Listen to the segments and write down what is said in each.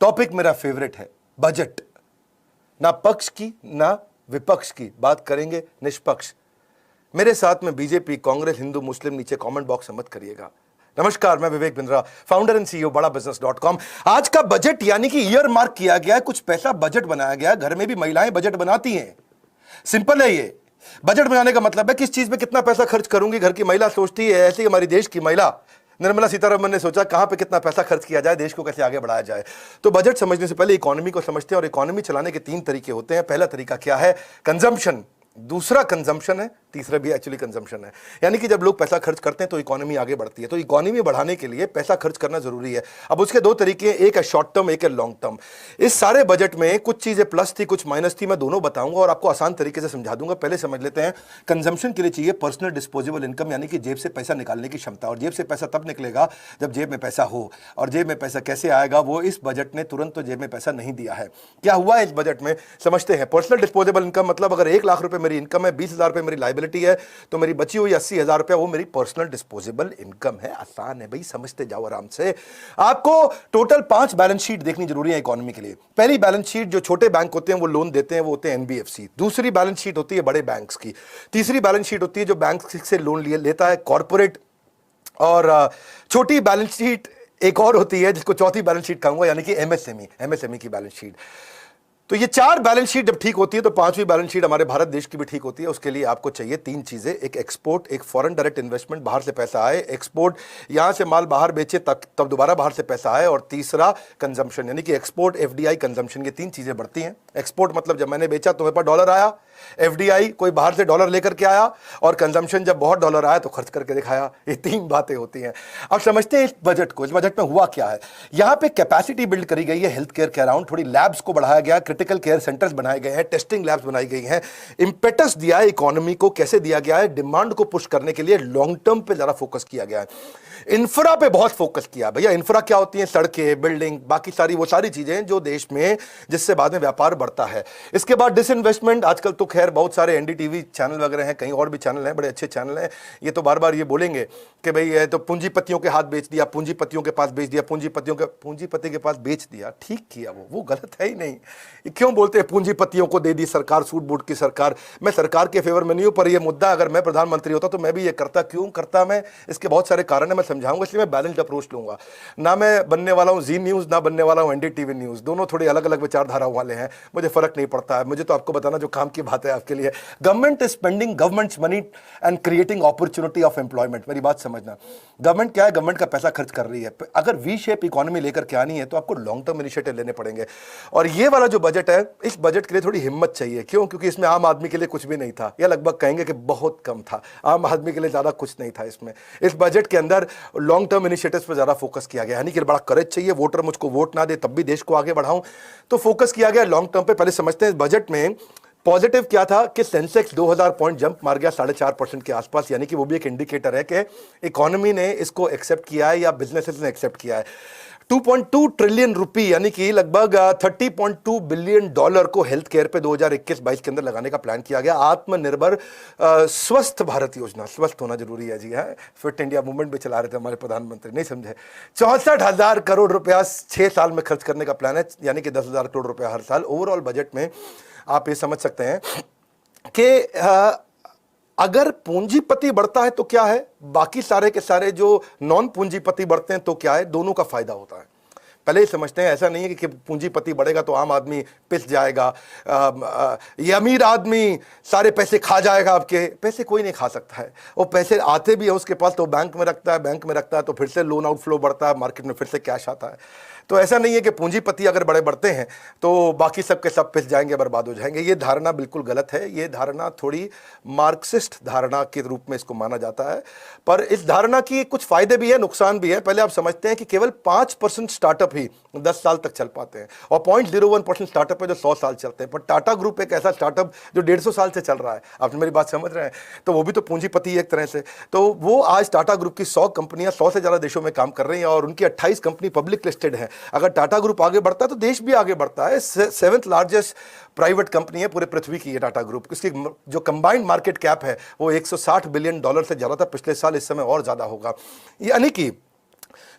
Topic मेरा favourite है budget. ना पक्ष की ना विपक्ष की बात करेंगे, निष्पक्ष। मेरे साथ में बीजेपी, कांग्रेस, हिंदू, मुस्लिम नीचे कमेंट बॉक्स में मत करिएगा। नमस्कार, मैं Vivek Bindra, founder and CEO बड़ाबिजनेस.com। आज का बजट यानी कि ईयर मार्क किया गया, कुछ पैसा बजट बनाया गया। घर में भी महिलाएं बजट बनाती हैं। सिंपल है ये। बजट बनाने का मतलब है किस चीज पे कितना पैसा खर्च करूंगी। घर की महिला सोचती है, ऐसे ही हमारी देश की महिला निर्मला सीतारमण ने सोचा कहां पे कितना पैसा खर्च किया जाए, देश को कैसे आगे बढ़ाया जाए। तो बजट समझने से पहले इकोनॉमी को समझते हैं, और इकोनॉमी चलाने के 3 तरीके होते हैं। पहला तरीका क्या है? कंजम्पशन। दूसरा कंजम्पशन है, तीसरा भी एक्चुअली कंजम्पशन है। यानी कि जब लोग पैसा खर्च करते हैं तो इकोनॉमी आगे बढ़ती है। तो इकोनॉमी बढ़ाने के लिए पैसा खर्च करना जरूरी है। अब उसके 2 तरीके हैं, एक है शॉर्ट टर्म, एक है लॉन्ग टर्म। इस सारे बजट में कुछ चीजें प्लस थी, कुछ माइनस थी। मैं दोनों बताऊंगा और आपको आसान तरीके से समझा दूंगा। पहले समझ लेते हैं, कंजम्पशन के लिए चाहिए पर्सनल डिस्पोजेबल इनकम, यानी कि जेब से पैसा निकालने की क्षमता। और जेब से पैसा तब निकलेगा जब जेब में पैसा हो। और जेब में पैसा कैसे आएगा, वो इस बजट ने तुरंत तो जेब में पैसा नहीं दिया है। क्या हुआ इस बजट में समझते हैं। पर्सनल डिस्पोजेबल इनकम मतलब अगर 1 लाख रुपए मेरी इनकम है, 20,000 रुपए मेरी लाइबिलिटी है, तो मेरी बची हुई 80,000 रुपए वो मेरी पर्सनल डिस्पोजेबल इनकम है। आसान है भाई, समझते जाओ आराम से। आपको टोटल 5 बैलेंस शीट देखनी जरूरी है इकोनॉमी के लिए। पहली बैलेंस शीट, जो छोटे बैंक होते हैं वो लोन देते हैं, वो होते हैं एनबीएफसी। दूसरी बैलेंस शीट होती है बड़े बैंक्स की। तीसरी बैलेंस शीट होती है जो बैंक से लोन लेता है, कॉर्पोरेट। और छोटी बैलेंस शीट एक और होती है जिसको चौथी बैलेंस शीट कहूंगा, यानी कि एमएसएमई की बैलेंस शीट। तो ये 4 बैलेंस शीट जब ठीक होती है तो 5वीं बैलेंस शीट हमारे भारत देश की भी ठीक होती है। उसके लिए आपको चाहिए 3 चीजें, एक एक्सपोर्ट, एक फॉरेन डायरेक्ट इन्वेस्टमेंट, बाहर से पैसा आए, एक्सपोर्ट यहां से माल बाहर बेचे तब दोबारा बाहर से पैसा आए, और तीसरा कंजम्पशन, यानी कि एक्सपोर्ट, एफडीआई, कंजम्पशन, ये 3 चीजें बढ़ती हैं। एक्सपोर्ट मतलब जब मैंने बेचा तो मेरे पास डॉलर आया, एफडीआई कोई बाहर से डॉलर लेकर के आया, और कंजम्पशन जब बहुत डॉलर आया तो खर्च करके दिखाया। ये 3 बातें होती हैं। अब समझते हैं इस बजट को। इस बजट में हुआ क्या है। यहां पे कैपेसिटी बिल्ड करी गई है हेल्थ केयर के अराउंड, थोड़ी लैब्स को बढ़ाया गया, क्रिटिकल केयर सेंटर्स बनाए गए हैं, टेस्टिंग लैब्स बनाई गई हैं। इंपेटस दिया है इकोनॉमी को। कैसे दिया गया है? डिमांड को पुश करने के लिए लॉन्ग टर्म पे ज्यादा फोकस किया गया है। इंफ्रा पे बहुत फोकस किया। भैया इंफ्रा क्या होती है? सड़कें, बिल्डिंग, बाकी सारी वो सारी चीजें जो देश में, जिससे बाद में व्यापार बढ़ता है। इसके बाद डिसइन्वेस्टमेंट। आजकल तो खैर बहुत सारे एनडीटीवी चैनल वगैरह हैं, कहीं और भी चैनल हैं, बड़े अच्छे चैनल हैं। ये तो बार बार ये बोलेंगे कि भाई ये तो पूंजीपतियों के हाथ बेच दिया, पूंजीपतियों के पास बेच दिया, पूंजीपति के पास बेच दिया। ठीक किया, वो गलत है ही नहीं। क्यों बोलते हैं पूंजीपतियों को दे दी सरकार, सूट बूट की सरकार। मैं सरकार के फेवर में नहीं हूं, पर यह मुद्दा अगर मैं प्रधानमंत्री होता तो मैं भी ये करता। क्यों करता मैं? इसके बहुत सारे कारण है, मैं समझाऊंगा, इसलिए मैं बैलेंस्ड अप्रोच लूंगा। ना मैं बनने वाला हूं जी न्यूज, ना बनने वाला हूं एनडीटीवी न्यूज। दोनों थोड़े अलग अलग विचारधाराओं वाले हैं, मुझे फर्क नहीं पड़ता है। मुझे तो आपको बताना जो काम की बात है आपके लिए। Government is spending governments money and creating opportunity of employment. मेरी बात समझना, गवर्नमेंट क्या है? गवर्नमेंट का पैसा खर्च कर रही है। अगर वी शेप इकोनॉमी लेकर के आनी है तो आपको लॉन्ग टर्म इनिशिएटिव लेने पड़ेंगे। और ये वाला जो बजट है, इस बजट के लिए थोड़ी हिम्मत चाहिए। क्यों? क्योंकि इसमें आम आदमी के लिए कुछ भी नहीं था, या लगभग कहेंगे कि बहुत कम था। आम आदमी के लिए ज्यादा कुछ नहीं था इसमें। इस बजट के अंदर लॉन्ग टर्म इनिशिएटिव्स पर ज्यादा फोकस किया गया, यानी कि बड़ा करेज चाहिए। वोटर मुझको वोट ना दे तब भी देश को आगे बढ़ाऊं, तो फोकस किया गया लॉन्ग टर्म पे। पहले समझते हैं इस बजट में पॉजिटिव क्या था कि सेंसेक्स 2000 पॉइंट जंप मार गया 4.5% के आसपास, यानी कि वो भी एक इंडिकेटर है कि इकोनॉमी ने इसको एक्सेप्ट किया है या बिजनेसेस ने एक्सेप्ट किया है। 2.2 ट्रिलियन रुपी, यानी कि लगभग $30.2 बिलियन को हेल्थ केयर पे 2021-22 के अंदर लगाने का प्लान किया गया। आत्मनिर्भर स्वस्थ भारत योजना, स्वस्थ होना जरूरी है जी। है फिट इंडिया मूवमेंट भी चला रहे थे हमारे प्रधानमंत्री, नहीं समझे। 64,000 करोड़ रुपया 6 साल में खर्च करने का प्लान है, यानी कि 10,000 करोड़ रुपया हर साल। ओवरऑल बजट में आप ये समझ सकते हैं कि अगर पूंजीपति बढ़ता है तो क्या है, बाकी सारे के सारे जो नॉन पूंजीपति बढ़ते हैं तो क्या है, दोनों का फायदा होता है। पहले ही समझते हैं, ऐसा नहीं है कि पूंजीपति बढ़ेगा तो आम आदमी पिस जाएगा, ये अमीर आदमी सारे पैसे खा जाएगा। आपके पैसे कोई नहीं खा सकता है। वो पैसे आते भी है उसके पास तो बैंक में रखता है, बैंक में रखता है तो फिर से लोन आउटफ्लो बढ़ता है, मार्केट में फिर से कैश आता है। तो ऐसा नहीं है कि पूंजीपति अगर बड़े बढ़ते हैं तो बाकी सब के सब पिस जाएंगे, बर्बाद हो जाएंगे। ये धारणा बिल्कुल गलत है। ये धारणा थोड़ी मार्क्सिस्ट धारणा के रूप में इसको माना जाता है, पर इस धारणा की कुछ फायदे भी है, नुकसान भी है। पहले आप समझते हैं कि केवल 5% स्टार्टअप ही 10 साल तक चल पाते हैं, और 0.01% स्टार्टअप है जो 100 साल चलते हैं। पर टाटा ग्रुप एक ऐसा स्टार्टअप जो 150 साल से चल रहा है। आप मेरी बात समझ रहे हैं? तो वो भी तो पूंजीपति एक तरह से। तो वो आज टाटा ग्रुप की 100 कंपनियां 100 से ज्यादा देशों में काम कर रही हैं, और उनकी 28 कंपनी पब्लिक लिस्टेड है। अगर टाटा ग्रुप आगे बढ़ता है तो देश भी आगे बढ़ता है। 7th लार्जेस्ट प्राइवेट कंपनी है पूरे पृथ्वी की ये टाटा ग्रुप। इसकी जो कंबाइंड मार्केट कैप है वो $160 बिलियन से ज्यादा था पिछले साल, इस समय और ज्यादा होगा। यानी कि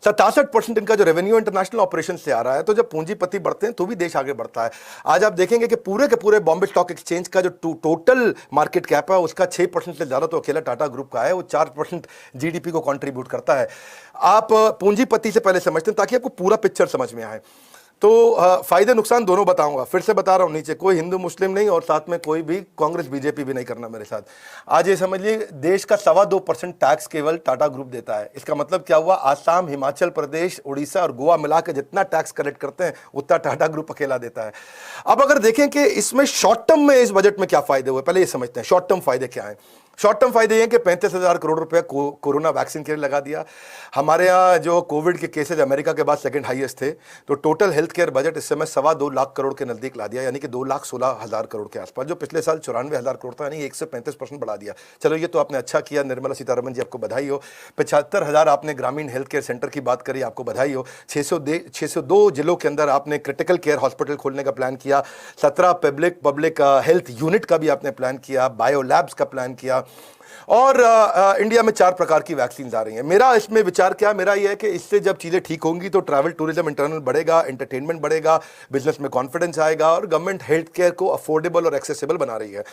67% इनका जो रेवेन्यू इंटरनेशनल ऑपरेशन से आ रहा है। तो जब पूंजीपति बढ़ते हैं तो भी देश आगे बढ़ता है। आज आप देखेंगे कि पूरे के पूरे बॉम्बे स्टॉक एक्सचेंज का जो टोटल मार्केट कैप है उसका 6% से ज्यादा तो अकेला टाटा ग्रुप का है, वो 4% जीडीपी को कंट्रीब्यूट करता है। आप पूंजीपति से पहले समझते हैं ताकि आपको पूरा पिक्चर समझ में आए। तो फायदे नुकसान दोनों बताऊंगा, फिर से बता रहा हूं, नीचे कोई हिंदू मुस्लिम नहीं और साथ में कोई भी कांग्रेस बीजेपी भी नहीं करना मेरे साथ। आज ये समझिए देश का 2.25% टैक्स केवल टाटा ग्रुप देता है। इसका मतलब क्या हुआ, आसाम, हिमाचल प्रदेश, उड़ीसा और गोवा मिला के जितना टैक्स कलेक्ट करते हैं उतना टाटा ग्रुप अकेला देता है। अब अगर देखें कि इसमें शॉर्ट टर्म में इस बजट में क्या फायदे हुए, पहले ये समझते हैं शॉर्ट टर्म फायदे क्या है। शॉर्ट टर्म फायदे ये कि 35,000 करोड़ रुपया कोरोना वैक्सीन के लिए लगा दिया। हमारे यहाँ जो कोविड के केसेज अमेरिका के बाद सेकंड हाईएस्ट थे, तो टोटल हेल्थ केयर बजट इस समय 2.25 लाख करोड़ के नजदीक ला दिया, यानी कि 2,16,000 करोड़ के आसपास, जो पिछले साल 94,000 करोड़ था, यानी 135% बढ़ा दिया। चलो ये तो आपने अच्छा किया, निर्मला सीतारमण जी आपको बधाई हो। 75,000 आपने ग्रामीण हेल्थ केयर सेंटर की बात करी, आपको बधाई हो। 602 जिलों के अंदर आपने क्रिटिकल केयर हॉस्पिटल खोलने का प्लान किया। 17 पब्लिक हेल्थ यूनिट का भी आपने प्लान किया, बायो लैब्स का प्लान किया। और इंडिया में 4 प्रकार की वैक्सीन आ रही हैं। मेरा इसमें विचार क्या, मेरा यह है कि इससे जब चीज़ें ठीक होंगी तो ट्रैवल टूरिज्म इंटरनल बढ़ेगा, एंटरटेनमेंट बढ़ेगा, बिजनेस में कॉन्फिडेंस आएगा और गवर्नमेंट हेल्थ केयर को अफोर्डेबल और एक्सेसिबल बना रही है।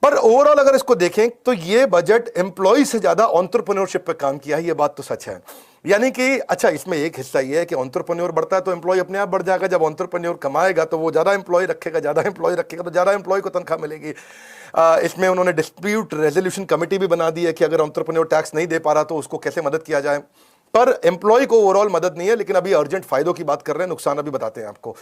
पर ओवरऑल अगर इसको देखें तो ये बजट एम्प्लॉय से ज्यादा एंटरप्रेन्योरशिप पे काम किया है, ये बात तो सच है। यानी कि अच्छा, इसमें एक हिस्सा ये है कि एंटरप्रेन्योर बढ़ता है तो एम्प्लॉय अपने आप बढ़ जाएगा। जब एंटरप्रेन्योर कमाएगा तो वो ज्यादा एम्प्लॉय रखेगा, ज्यादा एम्प्लॉय रखेगा तो ज्यादा एम्प्लॉय को तनख्वाह मिलेगी। इसमें उन्होंने डिस्प्यूट रेजोल्यूशन कमेटी भी बना दी है कि अगर एंटरप्रेन्योर टैक्स नहीं दे पा रहा तो उसको कैसे मदद किया जाए। पर एम्प्लॉय को ओवरऑल मदद नहीं है, लेकिन अभी अर्जेंट फायदों की बात कर रहे हैं, नुकसान अभी बताते हैं आपको।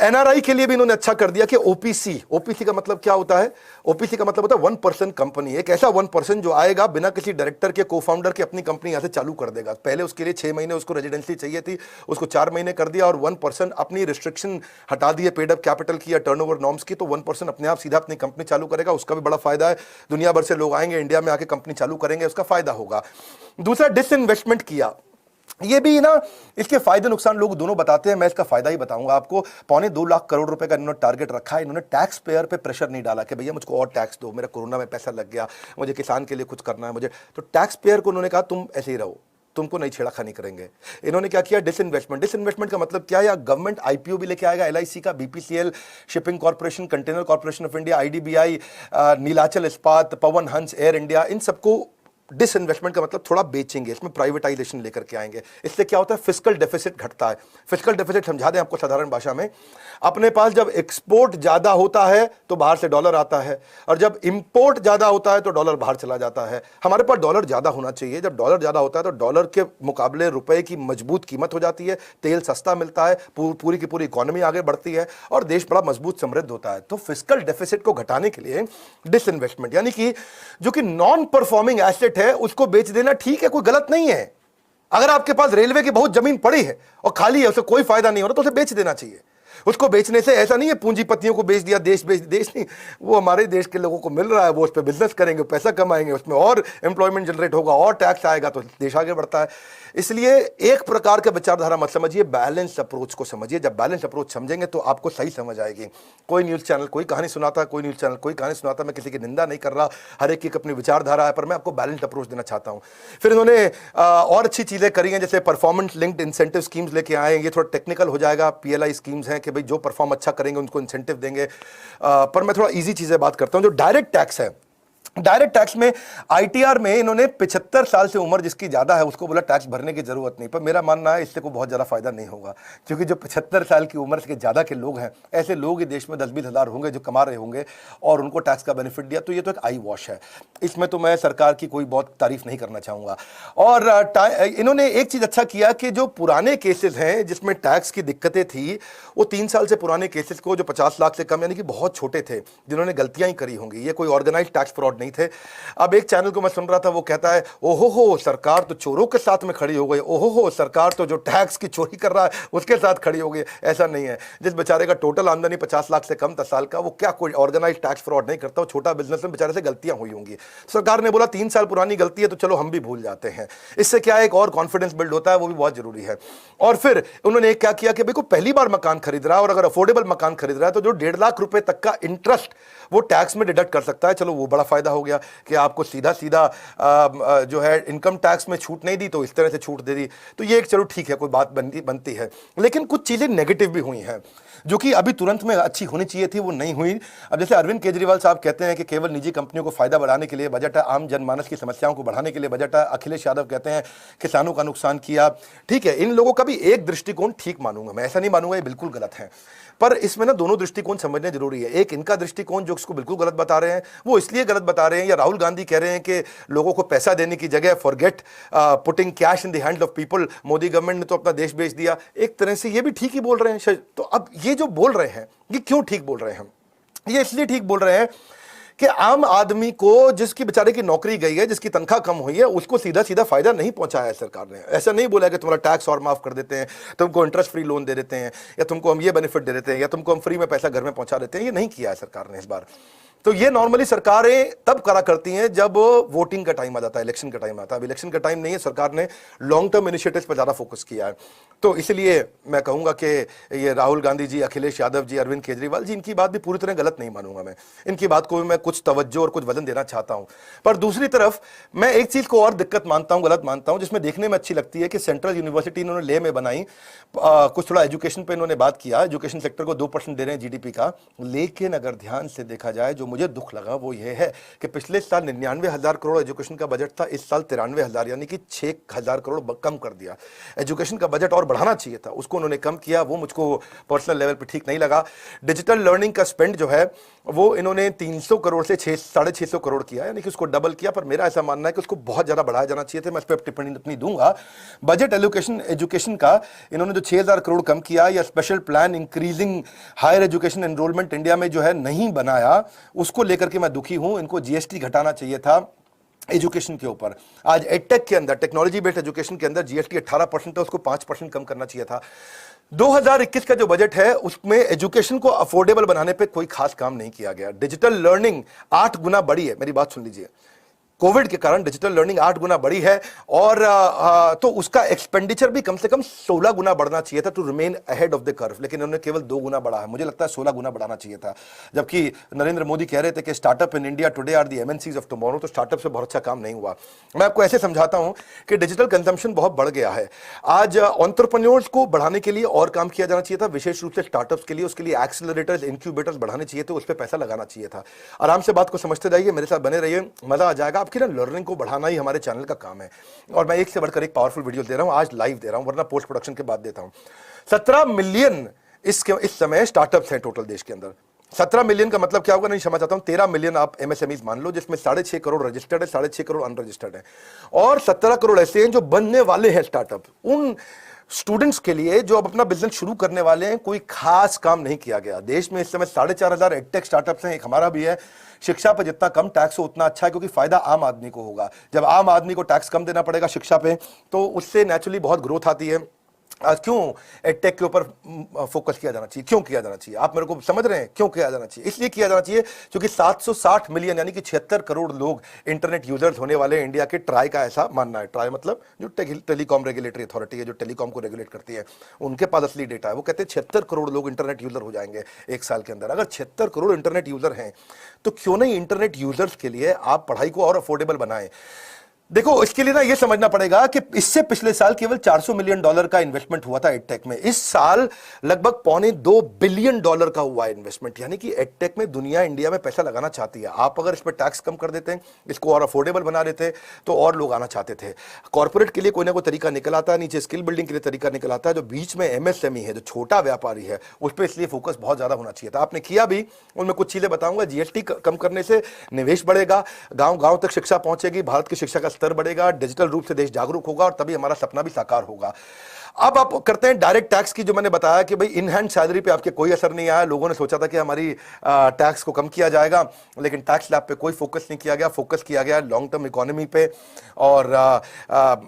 एनआरआई के लिए भी इन्होंने अच्छा कर दिया कि ओपीसी का मतलब क्या होता है, ओपीसी का मतलब होता है 1% कंपनी, एक ऐसा 1% जो आएगा बिना किसी डायरेक्टर के, को फाउंडर के, अपनी कंपनी यहां से चालू कर देगा। पहले उसके लिए 6 महीने उसको रेजिडेंसी चाहिए थी, उसको 4 महीने कर दिया और 1% अपनी रिस्ट्रिक्शन हटा दी है पेड अप कैपिटल की या टर्नओवर नॉर्म्स की, तो 1% अपने आप सीधा अपनी कंपनी चालू करेगा। उसका भी बड़ा फायदा है, दुनिया भर से लोग आएंगे इंडिया में आके कंपनी चालू करेंगे, उसका फायदा होगा। दूसरा, डिसइन्वेस्टमेंट किया, ये भी ना, इसके फायदे नुकसान लोग दोनों बताते हैं, मैं इसका फायदा ही बताऊंगा आपको। 2.25 लाख करोड़ रुपए का इन्होंने टारगेट रखा है। इन्होंने टैक्स पेयर पे प्रेशर नहीं डाला कि भैया मुझको और टैक्स दो, मेरा कोरोना में पैसा लग गया, मुझे किसान के लिए कुछ करना है मुझे, तो टैक्स पेयर को उन्होंने कहा तुम ऐसे ही रहो, तुमको नहीं छेड़ाखानी करेंगे। इन्होंने क्या किया, डिसइन्वेस्टमेंट का मतलब क्या है, या गवर्नमेंट आईपीओ भी लेके आएगा, एलआईसी का, BPCL, shipping corporation, container corporation of India, IDBI, Nilachal इस्पात, पवन हंस, एयर इंडिया, इन सबको डिसइन्वेस्टमेंट का मतलब थोड़ा बेचेंगे, इसमें प्राइवेटाइजेशन लेकर के आएंगे। इससे क्या होता है, फिस्कल डेफिसिट घटता है। फिस्कल डेफिसिट समझा दें आपको साधारण भाषा में, अपने पास जब एक्सपोर्ट ज्यादा होता है तो बाहर से डॉलर आता है, और जब इंपोर्ट ज्यादा होता है तो डॉलर बाहर चला जाता है। हमारे पास डॉलर ज्यादा होना चाहिए, जब डॉलर ज्यादा होता है तो डॉलर के मुकाबले रुपए की मजबूत कीमत हो जाती है, तेल सस्ता मिलता है, पूरी की पूरी इकोनॉमी आगे बढ़ती है और देश बड़ा मजबूत समृद्ध होता है। तो फिस्कल डेफिसिट को घटाने के लिए डिसइन्वेस्टमेंट, यानी कि जो कि नॉन परफॉर्मिंग एसेट है उसको बेच देना ठीक है, कोई गलत नहीं है। अगर आपके पास रेलवे की बहुत जमीन पड़ी है और खाली है, उसे कोई फायदा नहीं हो रहा, तो उसे बेच देना चाहिए। उसको बेचने से ऐसा नहीं है पूंजीपतियों को बेच दिया, देश नहीं, वो हमारे देश के लोगों को मिल रहा है, वो उस पर बिजनेस करेंगे, पैसा कमाएंगे, उसमें और एम्प्लॉयमेंट जनरेट होगा और टैक्स आएगा तो देश आगे बढ़ता है। इसलिए एक प्रकार का विचारधारा मत समझिए, बैलेंस अप्रोच को समझिए। जब बैलेंस अप्रोच समझेंगे तो आपको सही समझ आएगी। कोई न्यूज़ चैनल कोई कहानी सुनाता है, कोई न्यूज़ चैनल कोई कहानी सुनाता है, मैं किसी की निंदा नहीं कर रहा, हर एक की अपनी विचारधारा है, पर मैं आपको बैलेंस अप्रोच देना चाहता हूं। फिर इन्होंने और अच्छी चीजें करी हैं, जैसे परफॉर्मेंस लिंक्ड इंसेंटिव स्कीम्स लेके आए। ये थोड़ा टेक्निकल हो जाएगा, पीएलआई स्कीम्स हैं कि भाई जो परफॉर्म अच्छा करेंगे उनको इंसेंटिव देंगे। पर मैं थोड़ा इजी चीजें बात करता हूं। जो डायरेक्ट टैक्स है, डायरेक्ट टैक्स में आईटीआर में इन्होंने 75 साल से उम्र जिसकी ज्यादा है उसको बोला टैक्स भरने की जरूरत नहीं। पर मेरा मानना है इससे कोई बहुत ज्यादा फायदा नहीं होगा, क्योंकि जो 75 साल की उम्र से ज्यादा के लोग हैं, ऐसे लोग ही देश में 10-20 हजार होंगे जो कमा रहे होंगे और उनको टैक्स का बेनिफिट दिया, तो ये तो एक आई वॉश है। इसमें तो मैं सरकार की कोई बहुत तारीफ नहीं करना चाहूंगा। और इन्होंने एक चीज अच्छा किया कि जो पुराने केसेस हैं जिसमें टैक्स की दिक्कतें थी, वो 3 साल से पुराने केसेस को, जो 50 लाख से कम यानी कि बहुत छोटे थे, जिन्होंने गलतियां ही करी होंगी, ये कोई ऑर्गेनाइज टैक्स फ्रॉड नहीं थे। अब एक चैनल को मैं सुन रहा था, वो कहता है ओहो हो सरकार तो चोरों के साथ में खड़ी हो गई, ओहो हो सरकार तो जो टैक्स की चोरी कर रहा है उसके साथ खड़ी हो गई। ऐसा नहीं है। जिस बेचारे का टोटल आमदनी 50 लाख से कम 10 साल का, वो क्या कोई ऑर्गेनाइज टैक्स फ्रॉड नहीं करता, वो छोटा बिजनेस में बेचारे से गलतियां हुई होंगी। सरकार ने बोला 3 साल पुरानी गलती है तो चलो हम भी भूल जाते हैं। इससे क्या है, एक और कॉन्फिडेंस बिल्ड होता है, वो भी बहुत जरूरी है। और फिर उन्होंने क्या किया कि भाई को पहली बार मकान खरीद रहा है और अगर अफोर्डेबल मकान खरीद रहा है तो जो 1.5 लाख रुपए तक का इंटरेस्ट वो टैक्स में डिडक्ट कर सकता है। चलो वो बड़ा फायदा हो गया कि आपको सीधा सीधा जो है इनकम टैक्स में छूट नहीं दी तो इस तरह से छूट दे दी। तो ये एक चलो ठीक है, कोई बात बनती है, लेकिन कुछ चीज़ें नेगेटिव भी हुई हैं जो कि अभी तुरंत में अच्छी होनी चाहिए थी, वो नहीं हुई। अब जैसे अरविंद केजरीवाल साहब कहते हैं कि केवल निजी कंपनियों को फायदा बढ़ाने के लिए बजट है, आम जनमानस की समस्याओं को बढ़ाने के लिए बजट है। अखिलेश यादव कहते हैं किसानों का नुकसान किया। ठीक है, इन लोगों का भी एक दृष्टिकोण ठीक मानूंगा मैं, ऐसा नहीं मानूंगा ये बिल्कुल गलत है, पर इसमें ना दोनों दृष्टिकोण समझने जरूरी है। एक इनका दृष्टिकोण जो इसको बिल्कुल गलत बता रहे हैं, वो इसलिए गलत बता रहे हैं, या राहुल गांधी कह रहे हैं कि लोगों को पैसा देने की जगह forget putting cash in the hands of people, Modi government ने तो अपना देश बेच दिया। एक तरह से ये भी ठीक ही बोल रहे हैं। तो अब ये जो बोल रहे हैं ये क्यों ठीक बोल रहे हैं? ये इसलिए ठीक बोल रहे हैं कि आम आदमी को, जिसकी बेचारे की नौकरी गई है, जिसकी तनख्वाह कम हुई है, उसको सीधा सीधा फायदा नहीं पहुंचाया है सरकार ने। ऐसा नहीं बोला कि तुम्हारा टैक्स और माफ कर देते हैं, तुमको इंटरेस्ट फ्री लोन दे देते हैं, या तुमको हम ये बेनिफिट दे देते हैं, या तुमको हम फ्री में पैसा घर में पहुंचा देते हैं। ये नहीं किया है सरकार ने इस बार। तो ये नॉर्मली सरकारें तब करा करती हैं जब वोटिंग का टाइम आ जाता है, इलेक्शन का टाइम आता है। अब इलेक्शन का टाइम नहीं है, सरकार ने लॉन्ग टर्म इनिशिएटिव्स पर ज्यादा फोकस किया है। तो इसलिए मैं कहूंगा कि ये राहुल गांधी जी, अखिलेश यादव जी, अरविंद केजरीवाल जी, इनकी बात भी पूरी तरह गलत नहीं मानूंगा मैं। इनकी बात को भी मैं कुछ तवज्जो और कुछ वजन देना चाहता हूं। पर दूसरी तरफ मैं एक चीज को और दिक्कत मानता हूं, गलत मानता हूं, जिसमें देखने में अच्छी लगती है कि सेंट्रल यूनिवर्सिटी इन्होंने ले में बनाई, कुछ थोड़ा एजुकेशन पे इन्होंने बात किया, एजुकेशन सेक्टर को 2% दे रहे हैं जीडीपी का। लेकिन अगर ध्यान से देखा जाए, जो मुझे दुख लगा वो ये है कि पिछले साल 99,000 करोड़ एजुकेशन का बजट था, इस साल 93,000 यानी कि 6,000 करोड़ कम कर दिया। एजुकेशन का बजट और बढ़ाना चाहिए था, उसको उन्होंने कम किया, वो मुझको पर्सनल लेवल पे ठीक नहीं लगा। डिजिटल लर्निंग का स्पेंड जो है वो इन्होंने 300 करोड़ से 650 करोड़ किया, यानी कि उसको डबल किया। पर मेरा ऐसा मानना है कि उसको बहुत ज्यादा बढ़ाया जाना चाहिए था। मैं इस पर टिप्पणी अपनी दूंगा। बजट एलोकेशन एजुकेशन का इन्होंने जो 6,000 करोड़ कम किया, या special plan increasing higher education enrollment India में जो है नहीं बनाया, उसको लेकर के मैं दुखी हूं। इनको जीएसटी घटाना चाहिए था एजुकेशन के ऊपर। आज एडटेक के अंदर, टेक्नोलॉजी बेस्ड एजुकेशन के अंदर जीएसटी 18% है, उसको 5% कम करना चाहिए था। 2021 का जो बजट है उसमें एजुकेशन को अफोर्डेबल बनाने पे कोई खास काम नहीं किया गया। डिजिटल लर्निंग 8 गुना बढ़ी है, मेरी बात सुन लीजिए, कोविड के कारण डिजिटल लर्निंग 8 गुना बढ़ी है, और तो उसका एक्सपेंडिचर भी कम से कम 16 गुना बढ़ना चाहिए था, to remain ahead of the curve. लेकिन उन्होंने केवल 2 गुना बढ़ा है, मुझे लगता है 16 गुना बढ़ाना चाहिए था। जबकि नरेंद्र मोदी कह रहे थे कि startup in India today are the MNCs of tomorrow, तो स्टार्टअप से बहुत अच्छा काम नहीं हुआ। मैं आपको ऐसे समझाता हूं कि डिजिटल कंजम्पशन बहुत बढ़ गया है। आज एंटरप्रेन्योर्स को बढ़ाने के लिए और काम किया जाना चाहिए था, विशेष रूप से स्टार्टअप्स के लिए। उसके लिए एक्सेलरेटर्स, इंक्यूबेटर्स बढ़ाने चाहिए थे, उस पर पैसा लगाना चाहिए था। आराम से बात को समझते जाइए, मेरे साथ बने रहिए, मजा आ जाएगा। आपकी ना लर्निंग को बढ़ाना ही हमारे चैनल का काम है, और मैं एक से बढ़कर एक पावरफुल वीडियो दे रहा हूं। आज लाइव दे रहा हूं, वरना पोस्ट प्रोडक्शन के बाद देता हूं। 17 मिलियन इस समय स्टार्टअप्स हैं टोटल देश के अंदर। 17 मिलियन का मतलब क्या होगा नहीं समझ आता हूं। 13 मिलियन आप एमएसएमईज मान लो, जिसमें 6.5 करोड़ रजिस्टर्ड है, 6.5 करोड़ अनरजिस्टर्ड है, और 17 करोड़ ऐसे हैं जो बनने वाले हैं स्टार्टअप। उन स्टूडेंट्स के लिए जो अब अपना बिजनेस शुरू करने वाले हैं, कोई खास काम नहीं किया गया। देश में इस समय 4,500 एडटेक स्टार्टअप्स हैं, एक हमारा भी है। शिक्षा पर जितना कम टैक्स हो उतना अच्छा है, क्योंकि फायदा आम आदमी को होगा। जब आम आदमी को टैक्स कम देना पड़ेगा शिक्षा पे, तो उससे नेचुरली बहुत ग्रोथ आती है। आज क्यों एडटेक के ऊपर फोकस किया जाना चाहिए, क्यों किया जाना चाहिए, आप मेरे को समझ रहे हैं क्यों किया जाना चाहिए? इसलिए किया जाना चाहिए क्योंकि 760 मिलियन यानी कि 76 करोड़ लोग इंटरनेट यूजर्स होने वाले हैं इंडिया के। ट्राई का ऐसा मानना है, ट्राई मतलब जो टेलीकॉम रेगुलेटरी अथॉरिटी है, जो टेलीकॉम को रेगुलेट करती है, उनके पास असली डेटा है। वो कहते हैं 76 करोड़ लोग इंटरनेट यूजर हो जाएंगे एक साल के अंदर। अगर 76 करोड़ इंटरनेट यूजर हैं, तो क्यों नहीं इंटरनेट यूजर्स के लिए आप पढ़ाई को और अफोर्डेबल बनाएं? देखो, इसके लिए ना ये समझना पड़ेगा कि इससे पिछले साल केवल $400 मिलियन का इन्वेस्टमेंट हुआ था एडटेक में। इस साल लगभग $2.25 बिलियन का हुआ है इन्वेस्टमेंट। यानी कि एडटेक में दुनिया इंडिया में पैसा लगाना चाहती है। आप अगर इस पर टैक्स कम कर देते हैं, इसको और अफोर्डेबल बना देते, तो और लोग आना चाहते थे। कॉर्पोरेट के लिए कोई ना कोई तरीका निकल आता है, नीचे स्किल बिल्डिंग के लिए तरीका निकल आता है, जो बीच में एमएसएमई है, जो छोटा व्यापारी है, उस पर इसलिए फोकस बहुत ज्यादा होना चाहिए था। आपने किया भी, उनमें कुछ चीजें बताऊंगा। जीएसटी कम करने से निवेश बढ़ेगा, गांव गांव तक शिक्षा पहुंचेगी, भारत की शिक्षा का स्तर बढ़ेगा, डिजिटल रूप से देश जागरूक होगा, और तभी हमारा सपना भी साकार होगा। अब आप करते हैं डायरेक्ट टैक्स की, जो मैंने बताया कि भाई इन हैंड सैलरी पे आपके कोई असर नहीं आया। लोगों ने सोचा था कि हमारी टैक्स को कम किया जाएगा, लेकिन टैक्स स्लैब पे कोई फोकस नहीं किया गया। फोकस किया गया लॉन्ग टर्म इकोनॉमी पे, और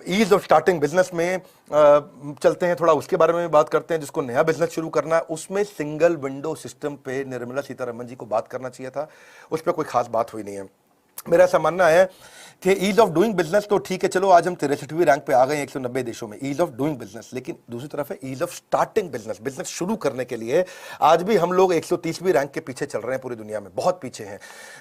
ईज ऑफ स्टार्टिंग बिजनेस में चलते हैं, थोड़ा उसके बारे में भी बात करते हैं। जिसको नया बिजनेस शुरू करना है, उसमें सिंगल विंडो सिस्टम पे निर्मला सीतारमण जी को बात करना चाहिए था, उस पर कोई खास बात हुई नहीं है। मेरा ऐसा मानना है कि ईज ऑफ डूइंग बिजनेस तो ठीक है, चलो आज हम 63वीं रैंक पे आ गए 190 देशों में, ईज ऑफ डूइंग बिजनेस। लेकिन दूसरी तरफ है ease of starting business, business शुरू करने के लिए आज भी हम लोग 130वीं रैंक के पीछे चल रहे हैं, पूरी दुनिया में बहुत पीछे हैं।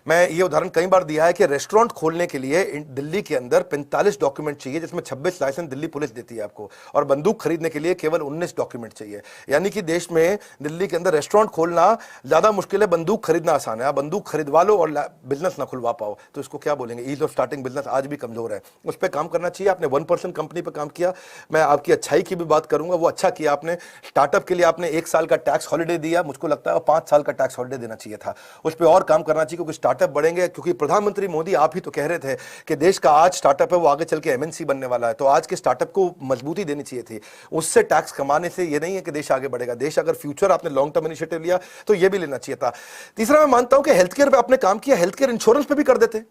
मैं ये उदाहरण कई बार दिया है कि रेस्टोरेंट खोलने के लिए दिल्ली के अंदर 45 डॉक्यूमेंट चाहिए, जिसमें 26 लाइसेंस दिल्ली पुलिस देती है आपको, और बंदूक खरीदने के लिए केवल 19 डॉक्यूमेंट चाहिए। यानी कि देश में दिल्ली के अंदर रेस्टोरेंट खोलना ज्यादा मुश्किल है, बंदूक खरीदना आसान है। आप बंदूक खरीदवा लो और बिजनेस ना खुलवा पाओ तो इसको क्या बोलेंगे? ईज ऑफ स्टार्टिंग बिजनेस आज भी कमजोर है, उस पर काम करना चाहिए। आपने 1% कंपनी पर काम किया, मैं आपकी अच्छाई की भी बात करूंगा, वो अच्छा किया आपने। स्टार्टअप के लिए आपने 1 साल का टैक्स हॉलिडे दिया, मुझको लगता है 5 साल का टैक्स हॉलिडे देना चाहिए था, उस पर और काम करना चाहिए, क्योंकि स्टार्टअप बढ़ेंगे। क्योंकि प्रधानमंत्री मोदी आप ही तो कह रहे थे कि देश का आज स्टार्टअप है वो आगे चल के एमएनसी बनने वाला है, तो आज के स्टार्टअप को मजबूती देनी चाहिए थी। उससे टैक्स कमाने से ये नहीं है कि देश आगे बढ़ेगा। देश अगर फ्यूचर आपने लॉन्ग टर्म इनिशिएटिव लिया तो ये भी लेना चाहिए था। तीसरा, मैं मानता हूं कि हेल्थ केयर पे आपने काम किया, हेल्थ केयर इंश्योरेंस पे भी कर देते।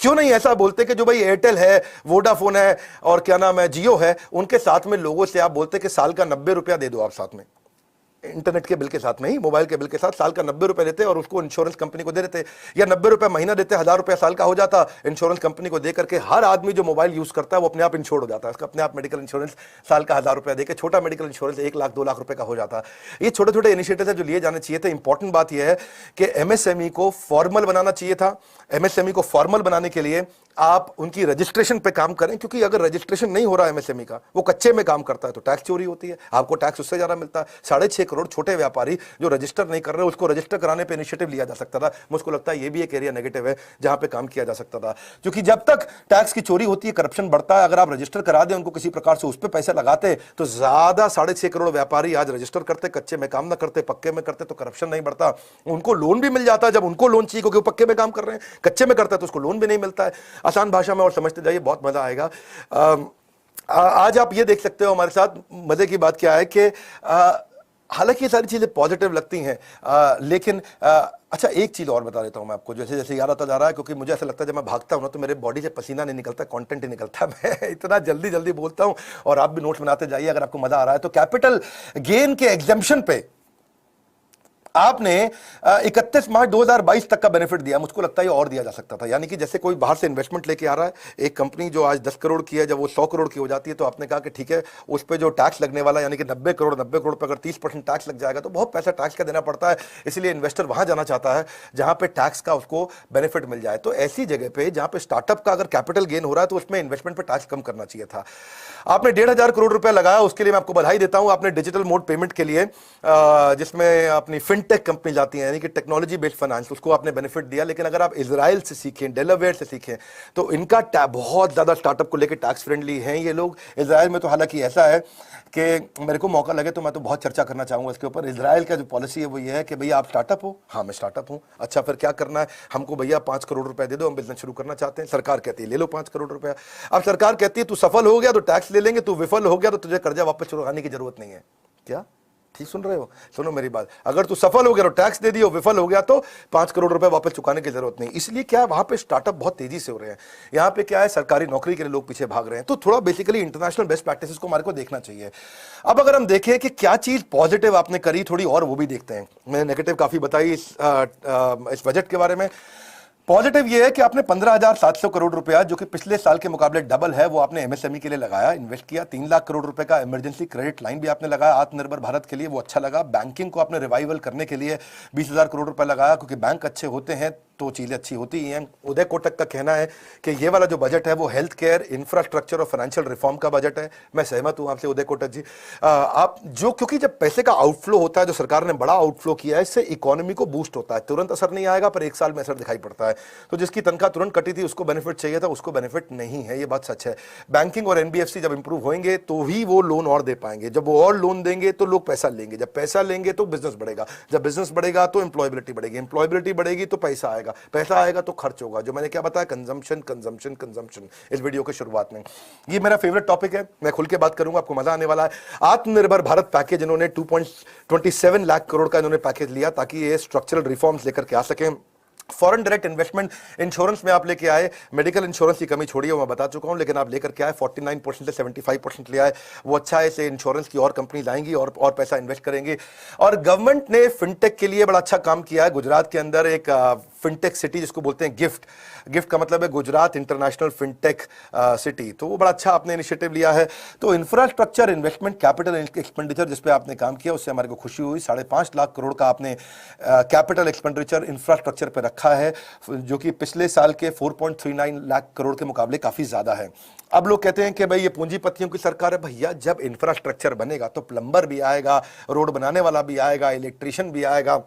क्यों नहीं ऐसा बोलते कि जो भाई एयरटेल है, वोडाफोन है और क्या नाम है जियो है, उनके साथ में लोगों से आप बोलते कि साल का 90 रुपया दे दो आप साथ में, इंटरनेट के बिल के साथ में ही, मोबाइल के बिल के साथ साल का 90 रुपए देते और उसको इंश्योरेंस कंपनी को दे देते, या 90 रुपए महीना देते, 1000 रुपया साल का हो जाता, इंश्योरेंस कंपनी को दे करके हर आदमी जो मोबाइल यूज करता है वो अपने आप इंश्योर्ड हो जाता है, उसका अपने आप मेडिकल इंश्योरेंस साल का 1000 रुपया देकर छोटा मेडिकल इंश्योरेंस 1 लाख 2 लाख रुपए का हो जाता। ये छोटे छोटे इनिशिएटिव है जो लिए जाने चाहिए थे। इंपॉर्टेंट बात यह है कि एमएसएमई को फॉर्मल बनाना चाहिए था। एमएसएमई को फॉर्मल बनाने के लिए आप उनकी रजिस्ट्रेशन पे काम करें, क्योंकि अगर रजिस्ट्रेशन नहीं हो रहा है एमएसएमई का, वो कच्चे में काम करता है तो टैक्स चोरी होती है, आपको टैक्स उससे ज्यादा मिलता है। 6.5 करोड़ छोटे व्यापारी जो रजिस्टर नहीं कर रहे, उसको रजिस्टर कराने पे इनिशिएटिव लिया जा सकता था। मुझको लगता है ये भी एक एरिया नेगेटिव है जहां पे काम किया जा सकता था, क्योंकि जब तक टैक्स की चोरी होती है, करप्शन बढ़ता है। अगर आप रजिस्टर करा दें उनको किसी प्रकार से, उस पर पैसे लगाते तो ज्यादा 6.5 करोड़ व्यापारी आज रजिस्टर करते, कच्चे में काम ना करते, पक्के में करते, तो करप्शन नहीं बढ़ता। उनको लोन भी मिल जाता है जब उनको लोन चाहिए, क्योंकि वो पक्के में काम कर रहे हैं, कच्चे में करता है तो उसको लोन भी नहीं मिलता है। आसान भाषा में और समझते जाइए, बहुत मजा आएगा। आज आप ये देख सकते हो हमारे साथ, मजे की बात क्या है कि हालांकि ये सारी चीजें पॉजिटिव लगती हैं, लेकिन अच्छा एक चीज और बता देता हूं मैं आपको, जैसे जैसे याद आता जा रहा है, क्योंकि मुझे ऐसा लगता है जब मैं भागता हूं ना तो मेरे बॉडी से पसीना नहीं निकलता, कंटेंट ही निकलता। मैं इतना जल्दी जल्दी बोलता हूं और आप भी नोट्स बनाते जाइए अगर आपको मजा आ रहा है तो। कैपिटल गेन के एग्जम्पशन पे आपने 31 मार्च 2022 तक का बेनिफिट दिया, मुझको लगता है ये और दिया जा सकता था। यानी कि जैसे कोई बाहर से इन्वेस्टमेंट लेके आ रहा है, एक कंपनी जो आज 10 करोड़ की है, जब वो 100 करोड़ की हो जाती है तो आपने कहा कि ठीक है उस पर जो टैक्स लगने वाला, यानी कि 90 करोड़ पर अगर 30% टैक्स लग जाएगा तो बहुत पैसा टैक्स का देना पड़ता है, इसलिए इन्वेस्टर वहां जाना चाहता है जहां पे टैक्स का उसको बेनिफिट मिल जाए। तो ऐसी जगह पे जहां पे स्टार्टअप का अगर कैपिटल गेन हो रहा है तो उसमें इन्वेस्टमेंट पर टैक्स कम करना चाहिए था। आपने 1,500 करोड़ रुपया लगाया, उसके लिए मैं आपको बधाई देता हूं। आपने डिजिटल मोड पेमेंट के लिए जिसमें अपनी फिनटेक कंपनी जाती है, यानी कि टेक्नोलॉजी बेस्ड फाइनेंस, उसको आपने बेनिफिट दिया। लेकिन अगर आप इजराइल से सीखें, डेलावेयर से सीखें, तो इनका बहुत ज्यादा स्टार्टअप को लेकर टैक्स फ्रेंडली हैं ये लोग। इजराइल में तो हालांकि ऐसा है कि मेरे को मौका लगे तो मैं तो बहुत चर्चा करना चाहूंगा इसके ऊपर। इजराइल का जो पॉलिसी है वो ये है कि भैया आप स्टार्टअप हो, हाँ मैं स्टार्टअप हूं, अच्छा फिर क्या करना है हमको, भैया 5 करोड़ रुपए दे दो, हम बिजनेस शुरू करना चाहते हैं। सरकार कहती है ले लो 5 करोड़ रुपया। अब सरकार कहती है तू सफल हो गया तो टैक्स ले लेंगे, तू विफल हो गया तो तुझे कर्जा वापस चुकाने की जरूरत नहीं है। क्या ठीक सुन रहे हो? सुनो मेरी बात, अगर तू सफल हो गया तो टैक्स दे दियो, विफल हो गया तो 5 करोड़ रुपए वापस चुकाने की जरूरत नहीं। इसलिए क्या वहां पे स्टार्टअप बहुत तेजी से हो रहे हैं। यहाँ पे क्या है, सरकारी नौकरी के लिए लोग पीछे भाग रहे हैं। तो थोड़ा बेसिकली इंटरनेशनल बेस्ट प्रैक्टिसेस को हमारे को देखना चाहिए। अब अगर हम देखें कि क्या चीज पॉजिटिव आपने करी थोड़ी और, वो भी देखते हैं। मैंने नेगेटिव काफी बताई इस बजट के बारे में। पॉजिटिव ये है कि आपने 15,700 करोड़ रुपया, जो कि पिछले साल के मुकाबले डबल है, वो आपने एमएसएमई के लिए लगाया, इन्वेस्ट किया। 3 लाख करोड़ रुपए का इमरजेंसी क्रेडिट लाइन भी आपने लगाया आत्मनिर्भर भारत के लिए, वो अच्छा लगा। बैंकिंग को आपने रिवाइवल करने के लिए 20,000 करोड़ रुपए लगाया, क्योंकि बैंक अच्छे होते हैं तो चीजें अच्छी होती ही हैं। उदय कोटक का कहना है कि ये वाला जो बजट है वो हेल्थ केयर, इंफ्रास्ट्रक्चर और फाइनेंशियल रिफॉर्म का बजट है। मैं सहमत हूं आपसे उदय कोटक जी। आप जो, क्योंकि जब पैसे का आउटफ्लो होता है, जो सरकार ने बड़ा आउटफ्लो किया है, इससे इकोनॉमी को बूस्ट होता है। तुरंत असर नहीं आएगा पर 1 साल में असर दिखाई पड़ता है। तो जिसकी तनख्वाह तुरंत कटी थी उसको बेनिफिट चाहिए था, उसको बेनिफिट नहीं है, ये बात सच है। बैंकिंग और एनबीएफसी जब इंप्रूव होंगे तो ही वो लोन और दे पाएंगे। जब वो और लोन देंगे तो लोग पैसा लेंगे, जब पैसा लेंगे तो बिजनेस बढ़ेगा, जब बिजनेस बढ़ेगा तो एम्प्लॉयबिलिटी बढ़ेगी, एम्प्लॉयबिलिटी बढ़ेगी तो पैसा आएगा, पैसा आएगा तो खर्च होगा। जो मैंने क्या बताया, कंजम्पशन कंजम्पशन कंजम्पशन, इस वीडियो के शुरुआत में। ये मेरा फेवरेट टॉपिक है, मैं खुल के बात करूंगा, आपको मजा आने वाला है। आत्मनिर्भर भारत पैकेज, इन्होंने 2.27 लाख करोड़ का इन्होंने पैकेज लिया ताकि ये स्ट्रक्चरल रिफॉर्म्स लेकर के आ सकें। फॉरेन डायरेक्ट इन्वेस्टमेंट इंश्योरेंस में आप लेके आए, मेडिकल इंश्योरेंस की कमी छोड़ी है, वो मैं बता चुका हूं, लेकिन आप लेकर के आए 49% से 75% ले आए, वो अच्छा है। इसे इंश्योरेंस की और कंपनीज आएंगी और पैसा इन्वेस्ट करेंगे। और गवर्नमेंट ने फिनटेक के लिए बड़ा अच्छा काम किया है। गुजरात के अंदर एक फिनटेक सिटी जिसको बोलते हैं गिफ्ट का मतलब है गुजरात इंटरनेशनल फिनटेक सिटी, तो वो बड़ा अच्छा आपने इनिशिएटिव लिया है। तो इंफ्रास्ट्रक्चर इन्वेस्टमेंट कैपिटल एक्सपेंडिचर जिस पे आपने काम किया उससे हमारे को खुशी हुई। 5.5 लाख करोड़ का आपने कैपिटल एक्सपेंडिचर इंफ्रास्ट्रक्चर पे रखा है, जो कि पिछले साल के 4.39 लाख करोड़ के मुकाबले काफी ज्यादा है। अब लोग कहते हैं कि भाई ये पूंजीपतियों की सरकार है। भैया जब इंफ्रास्ट्रक्चर बनेगा तो प्लम्बर भी आएगा, रोड बनाने वाला भी आएगा, इलेक्ट्रिशियन भी आएगा,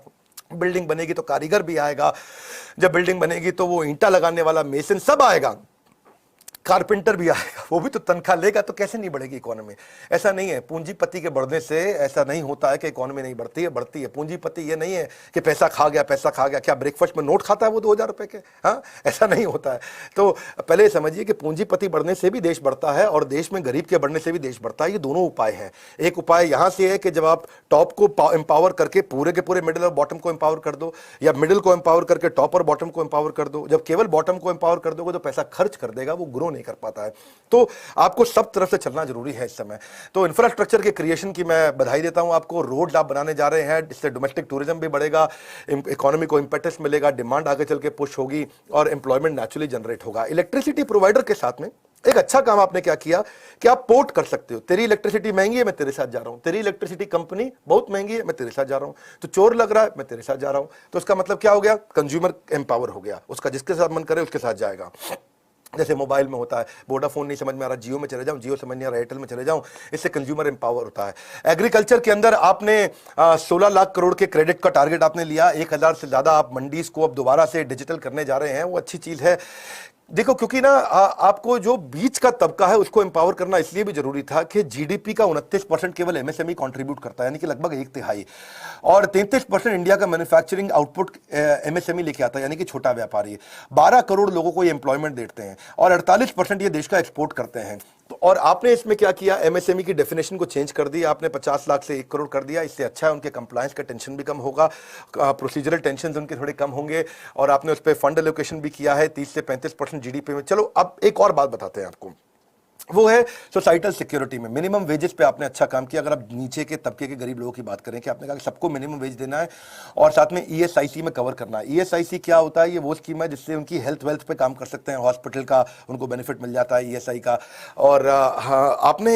बिल्डिंग बनेगी तो कारीगर भी आएगा, जब बिल्डिंग बनेगी तो वो ईंटा लगाने वाला मेसन सब आएगा, कारपेंटर भी आएगा, वो भी तो तनख्वाह लेगा, तो कैसे नहीं बढ़ेगी इकोनॉमी? ऐसा नहीं है, पूंजीपति के बढ़ने से ऐसा नहीं होता है कि इकोनॉमी नहीं बढ़ती है, बढ़ती है। पूंजीपति ये नहीं है कि पैसा खा गया, क्या ब्रेकफास्ट में नोट खाता है वो 2000 रुपए के? हाँ, ऐसा नहीं होता है। तो पहले समझिए कि पूंजीपति बढ़ने से भी देश बढ़ता है और देश में गरीब के बढ़ने से भी देश बढ़ता है। ये दोनों उपाय हैं। एक उपाय यहां से है कि जब आप टॉप को एम्पावर करके पूरे के पूरे मिडिल और बॉटम को एम्पावर कर दो, या मिडिल को एम्पावर करके टॉप और बॉटम को एम्पावर कर दो। जब केवल बॉटम को एम्पावर कर दोगे तो पैसा खर्च कर देगा, वो ग्रो नहीं कर पाता है। तो आपको सब तरफ से चलना जरूरी है इस समय। तो इंफ्रास्ट्रक्चर के क्रिएशन की मैं बधाई देता हूं आपको। रोड आप बनाने जा रहे हैं, इससे डोमेस्टिक टूरिज्म भी बढ़ेगा, इकोनॉमी को इंपेटस मिलेगा, डिमांड आगे चल के पुश होगी और एम्प्लॉयमेंट नेचुरली जनरेट होगा। इलेक्ट्रिसिटी प्रोवाइडर के साथ में एक अच्छा काम आपने क्या किया कि आप पोर्ट कर सकते हो। तेरी इलेक्ट्रिसिटी महंगी है, मैं तेरे साथ जा रहा हूं। तेरी इलेक्ट्रिसिटी कंपनी बहुत महंगी है, मैं तेरे साथ जा रहा हूं। तो चोर लग रहा है, मैं तेरे साथ जा रहा हूं। तो उसका मतलब क्या हो गया? कंज्यूमर एम्पावर हो गया, उसका जिसके साथ मन करे उसके साथ जाएगा। जैसे मोबाइल में होता है, वोडाफोन नहीं समझ में आ रहा, जियो में चले जाऊं, जियो समझ नहीं आ रहा, एयरटेल में चले जाऊं, इससे कंज्यूमर एम्पावर होता है। एग्रीकल्चर के अंदर आपने 16 लाख करोड़ के क्रेडिट का टारगेट आपने लिया। 1000 से ज्यादा आप मंडीज को अब दोबारा से डिजिटल करने जा रहे हैं, वो अच्छी चीज है। देखो, क्योंकि ना आपको जो बीच का तबका है उसको एम्पावर करना इसलिए भी जरूरी था कि जीडीपी का 29% केवल एमएसएमई कंट्रीब्यूट करता है, यानी कि लगभग 1/3, और 33% इंडिया का मैन्युफैक्चरिंग आउटपुट एमएसएमई लेके आता है, यानी कि छोटा व्यापारी। 12 करोड़ लोगों को ये एम्प्लॉयमेंट देते हैं और 48% ये देश का एक्सपोर्ट करते हैं। तो और आपने इसमें क्या किया? एमएसएमई की डेफिनेशन को चेंज कर दिया आपने, 50 लाख से 1 करोड़ कर दिया। इससे अच्छा है, उनके कंप्लायंस का टेंशन भी कम होगा, प्रोसीजरल टेंशन उनके थोड़े कम होंगे, और आपने उस पर फंड एलोकेशन भी किया है 30 से 35% जीडीपी में। चलो अब एक और बात बताते हैं आपको, वो है सोसाइटल सिक्योरिटी में मिनिमम वेजेस पे आपने अच्छा काम किया। अगर आप नीचे के तबके के गरीब लोगों की बात करें कि आपने कहा कि सबको मिनिमम वेज देना है और साथ में ईएसआईसी में कवर करना है। ईएसआईसी क्या होता है? ये वो स्कीम है जिससे उनकी हेल्थ वेल्थ पे काम कर सकते हैं, हॉस्पिटल का उनको बेनिफिट मिल जाता है ईएसआई का। और हाँ, आपने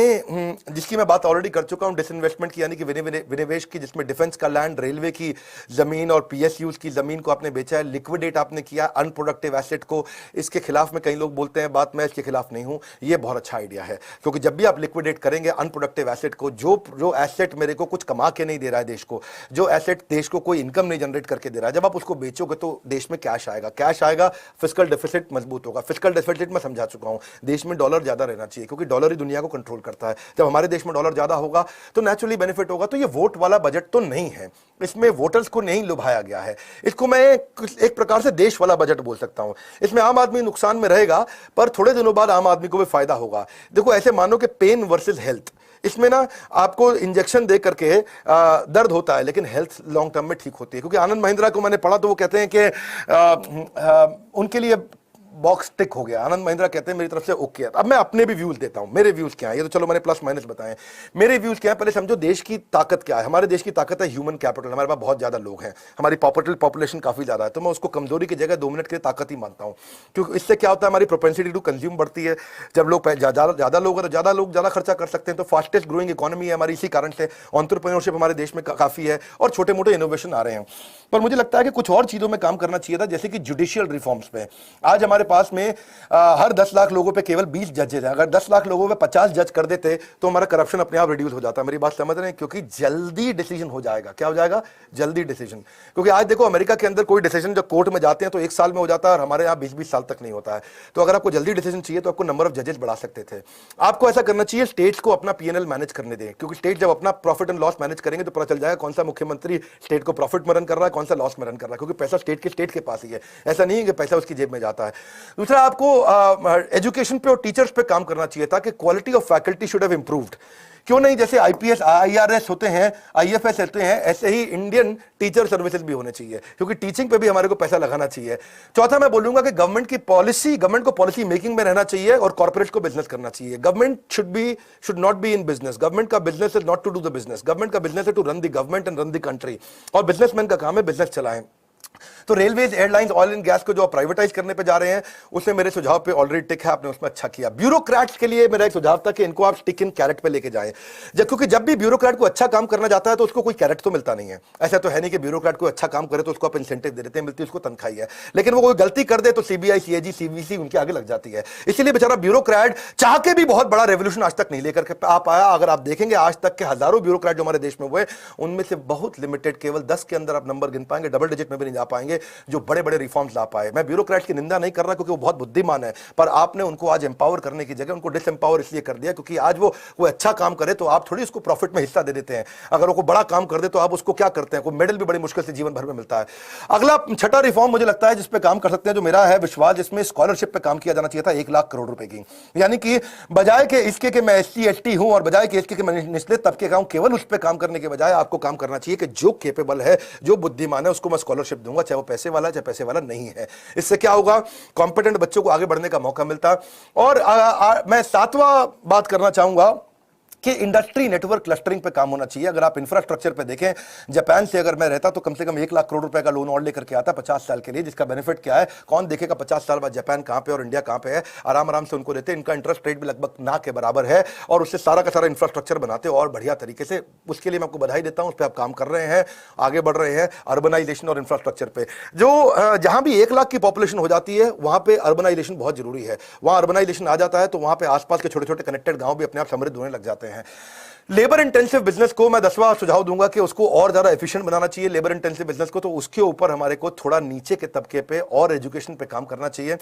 जिसकी मैं बात ऑलरेडी कर चुका हूँ, डिसइन्वेस्टमेंट की, यानी कि विनिवेश की, जिसमें डिफेंस का लैंड, रेलवे की जमीन और पीएसयूज की जमीन को आपने बेचा है। लिक्विडेट आपने किया अनप्रोडक्टिव एसेट को। इसके खिलाफ में कई लोग बोलते हैं बात, मैं इसके खिलाफ नहीं हूं, ये बहुत अच्छा आइडिया है, क्योंकि जब भी आप लिक्विडेट करेंगे अनप्रोडक्टिव एसेट को, जो एसेट मेरे को कुछ कमा के नहीं दे रहा है देश को, जो एसेट देश को कोई इनकम नहीं जनरेट करके दे रहा है, जब आप उसको बेचोगे तो देश में कैश आएगा, फिस्कल डेफिसिट मजबूत होगा। फिस्कल डेफिसिट मैं समझा चुका हूं, देश में डॉलर ज्यादा रहना चाहिए, क्योंकि डॉलर ही दुनिया को कंट्रोल करता है। जब हमारे देश में डॉलर ज्यादा होगा तो नेचुरली बेनिफिट होगा। तो ये वोट वाला बजट तो नहीं है, इसमें वोटर्स को नहीं लुभाया गया है। इसको मैं एक प्रकार से देश वाला बजट बोल सकता हूं। इसमें आम आदमी नुकसान में रहेगा, पर थोड़े दिनों बाद आम आदमी को भी फायदा होगा। देखो, ऐसे मानो कि पेन वर्सेस हेल्थ, इसमें ना आपको इंजेक्शन दे करके दर्द होता है, लेकिन हेल्थ लॉन्ग टर्म में ठीक होती है। क्योंकि आनंद महिंद्रा को मैंने पढ़ा तो वो कहते हैं कि उनके लिए बॉक्स टिक हो गया। आनंद महिंद्रा कहते हैं मेरी तरफ से ओके है। अब मैं अपने भी व्यूज देता हूं, मेरे व्यूज क्या है, ये तो चलो मैंने प्लस माइनस बताए। मेरे व्यूज क्या है, पहले समझो देश की ताकत क्या है। हमारे देश की ताकत है ह्यूमन कैपिटल, हमारे पास बहुत ज्यादा लोग हैं, हमारी पॉपुलेशन काफी ज्यादा है। तो मैं उसको कमजोरी की जगह 2 मिनट के लिए ताकत ही मानता हूं, क्योंकि इससे क्या होता है, हमारी प्रोपेंसिटी टू कंज्यूम बढ़ती है। जब लोग ज्यादा लोग ज्यादा खर्चा कर सकते हैं, तो फास्टेस्ट ग्रोइंग इकोनॉमी है हमारी। इसी कारण से एंटरप्रेन्योरशिप हमारे देश में काफी है और छोटे मोटे इनोवेशन आ रहे हैं। पर मुझे लगता है कि कुछ और चीजों में काम करना चाहिए था, जैसे कि जुडिशियल रिफॉर्म्स पे। आज हमारे पास में हर 10 लाख लोगों पे केवल 20 जजेस हैं। अगर 10 लाख लोगों पे 50 जज कर देते तो हमारा करप्शन अपने आप रिड्यूस हो जाता। मेरी बात समझ रहे हैं? क्योंकि जल्दी डिसीजन हो जाएगा। क्या हो जाएगा? जल्दी डिसीजन। क्योंकि आज देखो, अमेरिका के अंदर कोई डिसीजन जब कोर्ट में जाते हैं तो 1 साल में हो जाता है, और हमारे यहाँ 20-20 साल तक नहीं होता है। तो अगर आपको जल्दी डिसीजन चाहिए तो आपको नंबर ऑफ जजेस बढ़ा सकते थे। आपको ऐसा करना चाहिए, स्टेट्स को अपना पीएनएल मैनेज करने दें, क्योंकि स्टेट जब अपना प्रॉफिट एंड लॉस मैनेज करेंगे तो पता चल जाएगा कौन सा मुख्यमंत्री स्टेट को प्रॉफिट में रन कर रहा है, कौन सा लॉस में रन कर रहा है, क्योंकि पैसा स्टेट के पास ही है। ऐसा नहीं है कि पैसा उसकी जेब में जाता है। दूसरा, आपको एजुकेशन पे और टीचर्स पे काम करना चाहिए था कि quality of faculty should have improved, क्यों नहीं जैसे आईपीएस आईआरएस होते हैं, आईएफएस होते हैं, ऐसे ही इंडियन टीचर सर्विसेज भी होने चाहिए, क्योंकि टीचिंग पे भी हमारे को पैसा लगाना चाहिए। चौथा मैं बोलूंगा कि गवर्नमेंट को पॉलिसी मेकिंग में रहना चाहिए और कॉर्पोरेट को बिजनेस करना चाहिए। Government should not be in business. Government का business is not to do the business, government का बिजनेस है to run the government and run the country, और बिजनेसमैन का काम है बिजनेस चलाएं। तो railways, airlines, oil and gas को जो प्राइवेटाइज करने पे जा रहे हैं, उसमें मेरे सुझाव पे ऑलरेडी टिक है, आपने उसमें अच्छा किया। ब्यूरोक्रेट्स के लिए मेरा एक सुझाव था कि इनको आप टिक इन कैरेट पे लेके जाएं, क्योंकि जब भी ब्यूरोक्रेट को अच्छा काम करना जाता है तो उसको कोई कैरेट तो मिलता नहीं है। ऐसा तो है नहीं कि ब्यूरोक्रेट को अच्छा काम करे तो उसको आप इंसेंटिव दे देते हैं, मिलती है उसको तनख्वाही है, लेकिन वो कोई गलती कर दे तो सीबीआई, सीएजी, सीवीसी उनके आगे लग जाती है। इसलिए बेचारा ब्यूरोक्रेट चाह के भी बहुत बड़ा रेवोल्यूशन आज तक नहीं लेकर के आ पाया। अगर आप देखेंगे आज तक के हजारों ब्यूरोक्रेट जो हमारे देश में हुए, उनमें से बहुत लिमिटेड, केवल 10 के अंदर आप नंबर गिन पाएंगे, डबल डिजिट में भी नहीं जा पाएंगे, जो बड़े बड़े रिफॉर्म्स ला पाए। मैं ब्यूरोक्रेट्स की निंदा नहीं कर रहा क्योंकि वो बहुत बुद्धिमान है, पर आपने उनको आज एम्पावर करने की जगह उनको डिसएम्पावर इसलिए कर दिया क्योंकि आज वो कोई अच्छा काम करे तो आप थोड़ी उसको प्रॉफिट में हिस्सा दे देते हैं, अगर वो कोई बड़ा काम कर दे तो आप उसको क्या करते हैं, कोई मेडल भी बड़ी मुश्किल से जीवन भर में मिलता है। अगला छठा रिफॉर्म मुझे लगता है जिस पे काम कर सकते हैं, जो मेरा है विश्वास, जिसमें स्कॉलरशिप पे काम किया जाना चाहिए था 1 लाख करोड़ रुपए की। यानी कि बजाय के इसके कि मैं एससी एसटी हूं और बजाय के इसके कि मैं निचले तबके का हूं, केवल उस पर काम करने के बजाय आपको काम करना चाहिए कि जो कैपेबल है, जो बुद्धिमान है, उसको मैं स्कॉलरशिप दूंगा, चाहे वो पैसे वाला चाहे पैसे वाला नहीं है। इससे क्या होगा, कॉम्पिटेंट बच्चों को आगे बढ़ने का मौका मिलता। और मैं 7वां बात करना चाहूंगा कि इंडस्ट्री नेटवर्क क्लस्टरिंग पे काम होना चाहिए। अगर आप इंफ्रास्ट्रक्चर पे देखें, जापान से अगर मैं रहता तो कम से कम 1 लाख करोड़ रुपए का लोन और लेकर के आता 50 साल के लिए, जिसका बेनिफिट क्या है, कौन देखेगा 50 साल बाद जापान कहां पे और इंडिया कहां पे है। आराम आराम से उनको देते, इनका इंटरेस्ट रेट भी लगभग ना के बराबर है, और उससे सारा का सारा इंफ्रास्ट्रक्चर बनाते और बढ़िया तरीके से। उसके लिए मैं आपको बधाई देता हूं, उस पर आप काम कर रहे हैं, आगे बढ़ रहे हैं अर्बनाइजेशन और इंफ्रास्ट्रक्चर पे। जो जहां भी 1 लाख की पॉपुलेशन हो जाती है वहां पे अर्बनाइजेशन बहुत जरूरी है। वहां अर्बनाइजेशन आ जाता है तो वहां पे आसपास के छोटे छोटे कनेक्टेड गांव भी अपने आप समृद्ध होने लग जाते हैं। लेबर इंटेंसिव बिजनेस को मैं 10वां सुझाव दूंगा कि उसको और ज्यादा एफिशिएंट बनाना चाहिए लेबर इंटेंसिव बिजनेस को, तो उसके ऊपर हमारे को थोड़ा नीचे के तबके पे और एजुकेशन पे काम करना चाहिए।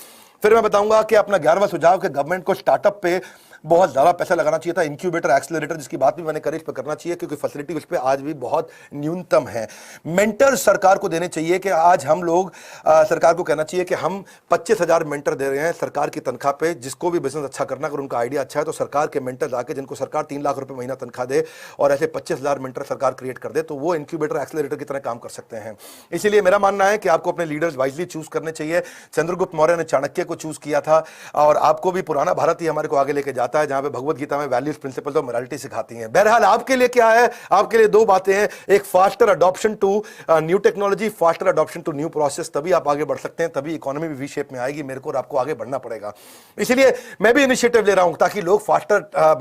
फिर मैं बताऊंगा कि अपना 11वां सुझाव कि गवर्नमेंट को स्टार्टअप पे बहुत ज्यादा पैसा लगाना चाहिए था, इंक्यूबेटर, एक्सेलरेटर, जिसकी बात भी मैंने करी, इस पर करना चाहिए क्योंकि फैसिलिटी उस पर आज भी बहुत न्यूनतम है। मेंटर सरकार को देने चाहिए कि आज हम लोग सरकार को कहना चाहिए कि हम 25,000 मेंटर दे रहे हैं सरकार की तनख्वाह पे। जिसको भी बिजनेस अच्छा करना, अगर उनका आइडिया अच्छा है तो सरकार के मेंटर आके, जिनको सरकार 3 लाख रुपए महीना तनख्वाह दे और ऐसे 25,000 मेंटर सरकार क्रिएट कर दे, तो वो इंक्यूबेटर, एक्सेलरेटर की तरह काम कर सकते हैं। इसीलिए मेरा मानना है कि आपको अपने लीडर्स वाइजली चूज करने चाहिए। चंद्रगुप्त मौर्य ने चाणक्य को चूज किया था, और आपको भी पुराना भारत ही हमारे को आगे लेके जाता है, जहां पे भगवत गीता में वैल्यूज, प्रिंसिपल्स और मोरालिटी सिखाती हैं। बहरहाल आपके लिए क्या है, आपके लिए 2 बातें हैं, एक faster adoption to new technology, faster adoption to new process, तभी आप आगे बढ़ सकते हैं, तभी इकोनॉमी भी वी शेप में आएगी। मेरे को और आपको आगे बढ़ना पड़ेगा। इसलिए मैं भी इनिशिएटिव ले रहा हूं ताकि लोग फास्टर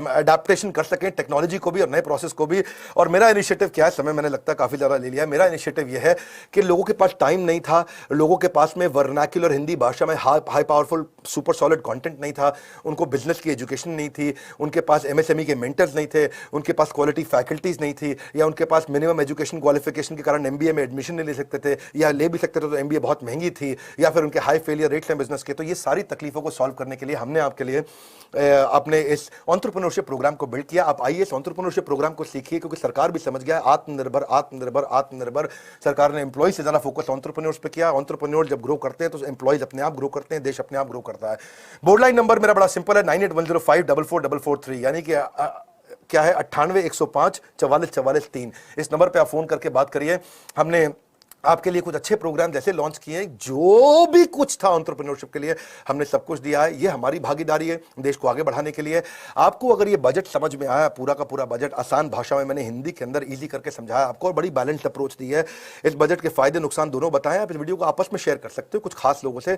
अडैप्टेशन कर सकें, टेक्नोलॉजी को भी और नए प्रोसेस को भी। और मेरा इनिशिएटिव क्या है, समय मैंने लगता है काफी ज्यादा ले लिया है। मेरा इनिशिएटिव यह है कि लोगों के पास टाइम नहीं था, लोगों के पास में वर्नाक्युलर हिंदी भाषा में high powerful super solid content नहीं था, उनको बिजनेस की एजुकेशन नहीं थी, उनके पास एमएसएमई के मेंटर्स नहीं थे, उनके पास क्वालिटी फैकल्टीज नहीं थी, या उनके पास मिनिमम एजुकेशन क्वालिफिकेशन के कारण एमबीए में एडमिशन नहीं ले सकते थे, या ले भी सकते थे तो एमबीए बहुत महंगी थी, या फिर उनके हाई फेलियर रेट्स हैं बिजनेस के। तो ये सारी तकलीफों को सॉल्व करने के लिए हमने आपके लिए अपने इस एंटरप्रेन्योरशिप प्रोग्राम को बिल्ड किया। आप आइए इस एंटरप्रेन्योरशिप प्रोग्राम को सीखिए, क्योंकि सरकार भी समझ गया आत्मनिर्भर आत्मनिर्भर आत्मनिर्भर। सरकार ने एम्प्लॉय से ज्यादा फोकस एंटरप्रेन्योर्स पे किया। एंटरप्रेन्योर जब ग्रो करते हैं तो एम्प्लॉयज अपने आप ग्रो करते हैं, देश अपने आप ग्रो करता है। बोर्ड लाइन नंबर मेरा बड़ा सिंपल है, 9810544443, यानी कि क्या है 9810544443। इस नंबर पे आप फोन करके बात करिए। हमने आपके लिए कुछ अच्छे प्रोग्राम जैसे लॉन्च किए हैं, जो भी कुछ था एंटरप्रेन्योरशिप के लिए हमने सब कुछ दिया है। ये हमारी भागीदारी है देश को आगे बढ़ाने के लिए। आपको अगर ये बजट समझ में आया, पूरा का पूरा बजट आसान भाषा में मैंने हिंदी के अंदर इजी करके समझाया आपको, और बड़ी बैलेंस्ड अप्रोच दी है। इस बजट के फायदे नुकसान दोनों बताएं। आप इस वीडियो को आपस में शेयर कर सकते हो कुछ खास लोगों से।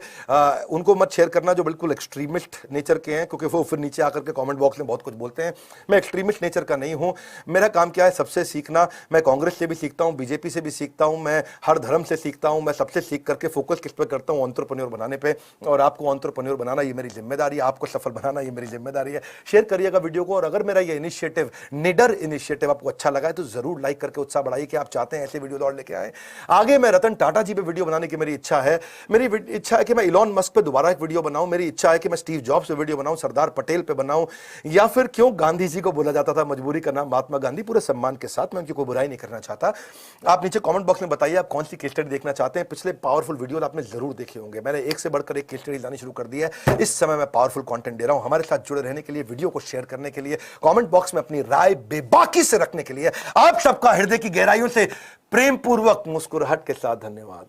उनको मत शेयर करना जो बिल्कुल एक्सट्रीमिस्ट नेचर के हैं, क्योंकि वो फिर नीचे आकर के कॉमेंट बॉक्स में बहुत कुछ बोलते हैं। मैं एक्सट्रीमिस्ट नेचर का नहीं हूं। मेरा काम क्या है, सबसे सीखना। मैं कांग्रेस से भी सीखता हूं, बीजेपी से भी सीखता हूं, मैं हर धर्म से सीखता हूं। मैं सबसे सीख करके फोकस किस पे करता हूं, एंटरप्रेन्योर बनाने पे। और आपको एंटरप्रेन्योर बनाना ये मेरी जिम्मेदारी है, आपको सफल बनाना ये मेरी जिम्मेदारी है। शेयर करिएगा वीडियो को। और अगर मेरा ये इनिशिएटिव, निडर इनिशिएटिव आपको अच्छा लगा है तो जरूर लाइक करके उत्साह बढ़ाइए कि आप चाहते हैं ऐसे वीडियो और लेके आए। आगे मैं रतन टाटा जी पे वीडियो बनाने की मेरी इच्छा है। मेरी इच्छा है कि मैं इलॉन मस्क पे दोबारा एक वीडियो बनाऊं। मेरी इच्छा है कि मैं स्टीव जॉब्स पे वीडियो बनाऊं, सरदार पटेल पे बनाऊं, या फिर क्यों गांधी जी को बोला जाता था मजबूरी का नाम महात्मा गांधी, पूरे सम्मान के साथ। मैं उनकी कोई बुराई नहीं करना चाहता। आप नीचे कमेंट बॉक्स में बताइए आप कौन सी केस स्टडी देखना चाहते हैं, पिछले पावरफुल वीडियो आपने जरूर देखे होंगे। मैंने एक से बढ़कर एक केस स्टडी लानी शुरू कर दी है। इस समय मैं पावरफुल कंटेंट दे रहा हूं। हमारे साथ जुड़े रहने के लिए, वीडियो को शेयर करने के लिए, कमेंट बॉक्स में अपनी राय बेबाकी से रखने के लिए आप सबका हृदय की गहराइयों से प्रेम पूर्वक मुस्कुराहट के साथ धन्यवाद।